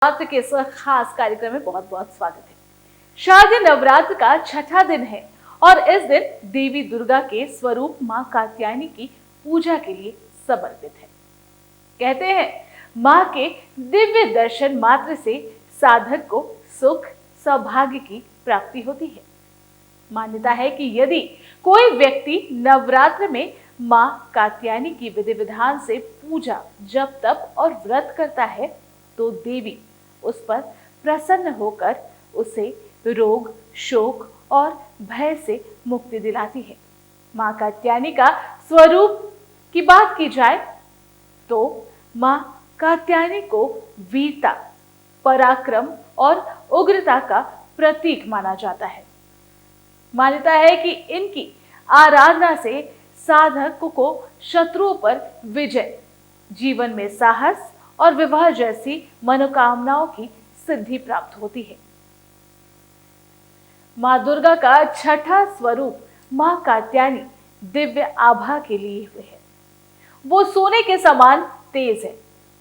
नवरात्र के इस खास कार्यक्रम में बहुत बहुत स्वागत है। शारदीय नवरात्र का छठा दिन है और इस दिन देवी दुर्गा के स्वरूप मां कात्यायनी की पूजा के लिए समर्पित है। कहते हैं मां के दिव्य दर्शन मात्र से साधक को सुख सौभाग्य की प्राप्ति होती है। मान्यता है कि यदि कोई व्यक्ति नवरात्र में मां कात्यायनी की विधि विधान से पूजा जप तप और व्रत करता है तो देवी उस पर प्रसन्न होकर उसे रोग शोक और भय से मुक्ति दिलाती है। मां कात्यायनी का स्वरूप की बात की जाए तो मां कात्यायनी को वीरता पराक्रम और उग्रता का प्रतीक माना जाता है। मान्यता है कि इनकी आराधना से साधक को शत्रुओं पर विजय, जीवन में साहस और विवाह जैसी मनोकामनाओं की सिद्धि प्राप्त होती है। मां दुर्गा का छठा स्वरूप मां कात्यायनी दिव्य आभा के लिए हुए है। वो सोने के समान तेज है।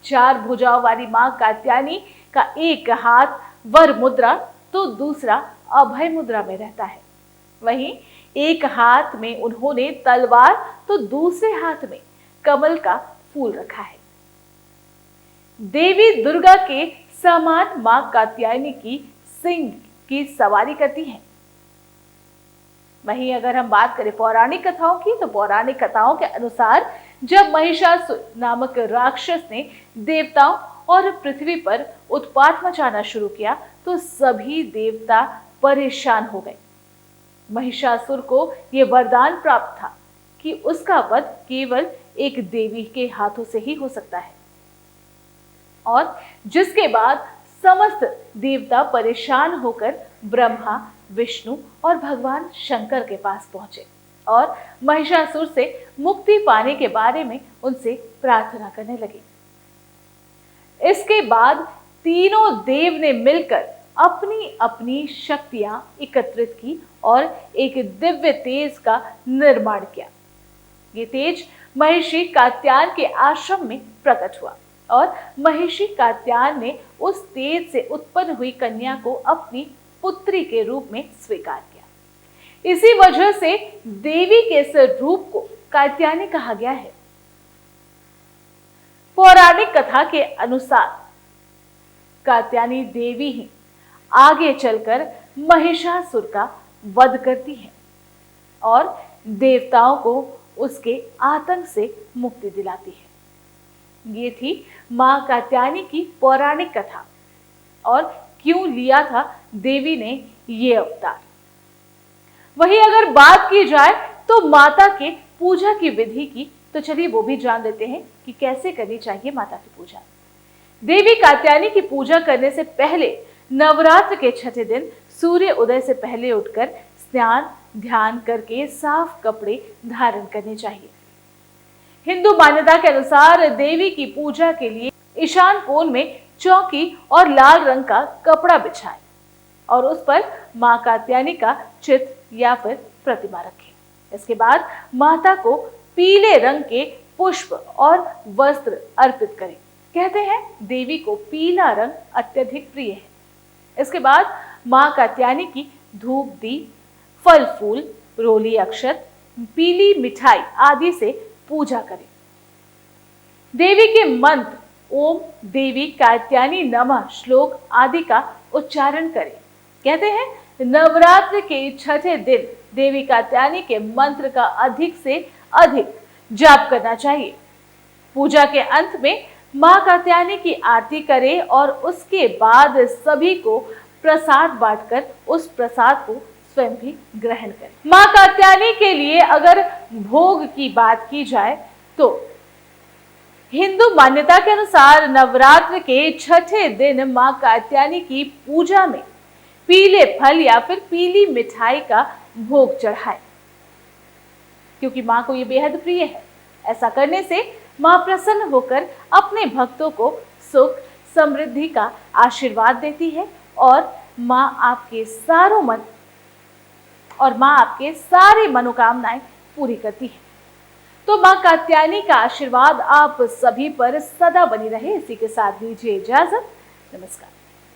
चार भुजाओं वाली मां कात्यायनी का एक हाथ वर मुद्रा तो दूसरा अभय मुद्रा में रहता है। वहीं एक हाथ में उन्होंने तलवार तो दूसरे हाथ में कमल का फूल रखा है। देवी दुर्गा के समान मां कात्यायनी की सिंह की सवारी करती हैं। वहीं अगर हम बात करें पौराणिक कथाओं की तो पौराणिक कथाओं के अनुसार जब महिषासुर नामक राक्षस ने देवताओं और पृथ्वी पर उत्पात मचाना शुरू किया तो सभी देवता परेशान हो गए। महिषासुर को यह वरदान प्राप्त था कि उसका वध केवल एक देवी के हाथों से ही हो सकता है और जिसके बाद समस्त देवता परेशान होकर ब्रह्मा विष्णु और भगवान शंकर के पास पहुंचे और महिषासुर से मुक्ति पाने के बारे में उनसे प्रार्थना करने लगे। इसके बाद तीनों देव ने मिलकर अपनी अपनी शक्तियां एकत्रित की और एक दिव्य तेज का निर्माण किया। ये तेज महिषी कात्यायन के आश्रम में प्रकट हुआ और महिषी कात्यायन ने उस तेज से उत्पन्न हुई कन्या को अपनी पुत्री के रूप में स्वीकार किया। इसी वजह से देवी के इस रूप को कात्यायनी कहा गया है। पौराणिक कथा के अनुसार कात्यायनी देवी ही आगे चलकर महिषासुर का वध करती है और देवताओं को उसके आतंक से मुक्ति दिलाती है। ये थी मां कात्यायनी की पौराणिक कथा और क्यों लिया था देवी ने ये अवतार। वहीं अगर बात की जाए तो माता के पूजा की विधि की तो चलिए वो भी जान लेते हैं कि कैसे करनी चाहिए माता की पूजा। देवी कात्यायनी की पूजा करने से पहले नवरात्र के छठे दिन सूर्य उदय से पहले उठकर स्नान ध्यान करके साफ कपड़े धारण करने चाहिए। हिंदू मान्यता के अनुसार देवी की पूजा के लिए ईशान कोण में चौकी और लाल रंग का कपड़ा बिछाएं और उस पर मां कात्यायनी का चित्र या फिर प्रतिमा रखें। इसके बाद माता को पीले रंग के पुष्प और वस्त्र अर्पित करें। कहते हैं देवी को पीला रंग अत्यधिक प्रिय है। इसके बाद मां कात्यायनी की धूप दीप फल फूल रोली अक्षत पीली मिठाई आदि से पूजा करें। देवी के मंत्र ओम देवी कात्यायनी नमः श्लोक आदि का उच्चारण करें। कहते हैं नवरात्र के छठे दिन देवी कात्यायनी के मंत्र का अधिक से अधिक जाप करना चाहिए। पूजा के अंत में मां कात्यायनी की आरती करें और उसके बाद सभी को प्रसाद बांटकर उस प्रसाद को स्वयं भी ग्रहण करें। मां कात्यायनी के लिए अगर भोग की बात की जाए तो हिंदू मान्यता के अनुसार नवरात्र के छठे दिन मां कात्यायनी की पूजा में पीले फल या फिर पीली मिठाई का भोग चढ़ाएं, क्योंकि मां को यह बेहद प्रिय है। ऐसा करने से मां प्रसन्न होकर अपने भक्तों को सुख समृद्धि का आशीर्वाद देती है और मां आपके सारी मनोकामनाएं पूरी करती है। तो मां कात्यायनी का आशीर्वाद आप सभी पर सदा बनी रहे। इसी के साथ दीजिए इजाजत। नमस्कार।